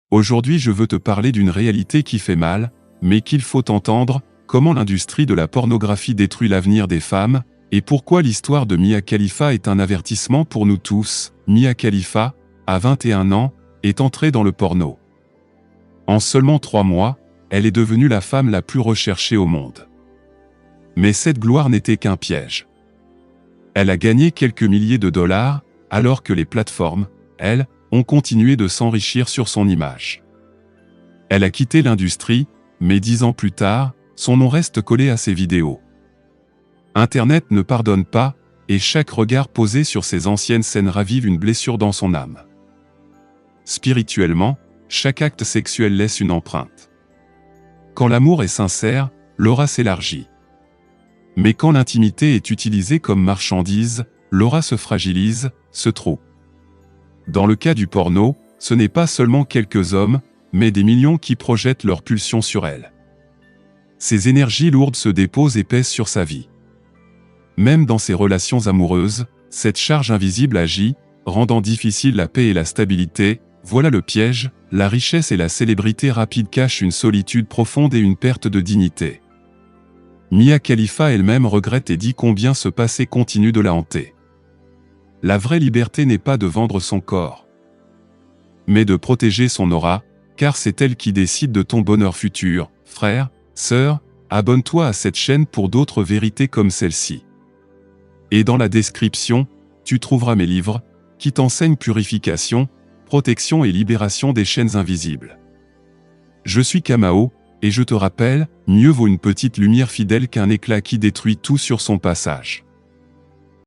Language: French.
Aujourd'hui je veux te parler d'une réalité qui fait mal, mais qu'il faut entendre, comment l'industrie de la pornographie détruit l'avenir des femmes, et pourquoi l'histoire de Mia Khalifa est un avertissement pour nous tous. Mia Khalifa, à 21 ans, est entrée dans le porno. En seulement 3 mois, elle est devenue la femme la plus recherchée au monde. Mais cette gloire n'était qu'un piège. Elle a gagné quelques milliers de dollars, alors que les plateformes, elles, ont continué de s'enrichir sur son image. Elle a quitté l'industrie, mais 10 ans plus tard, son nom reste collé à ses vidéos. Internet ne pardonne pas, et chaque regard posé sur ses anciennes scènes ravive une blessure dans son âme. Spirituellement, chaque acte sexuel laisse une empreinte. Quand l'amour est sincère, l'aura s'élargit. Mais quand l'intimité est utilisée comme marchandise, l'aura se fragilise, se trouve. Dans le cas du porno, ce n'est pas seulement quelques hommes, mais des millions qui projettent leur pulsion sur elle. Ces énergies lourdes se déposent et pèsent sur sa vie. Même dans ses relations amoureuses, cette charge invisible agit, rendant difficile la paix et la stabilité. Voilà le piège, la richesse et la célébrité rapide cachent une solitude profonde et une perte de dignité. Mia Khalifa elle-même regrette et dit combien ce passé continue de la hanter. La vraie liberté n'est pas de vendre son corps, mais de protéger son aura, car c'est elle qui décide de ton bonheur futur. Frère, sœur, abonne-toi à cette chaîne pour d'autres vérités comme celle-ci. Et dans la description, tu trouveras mes livres, qui t'enseignent purification, protection et libération des chaînes invisibles. Je suis Kamao, et je te rappelle, mieux vaut une petite lumière fidèle qu'un éclat qui détruit tout sur son passage.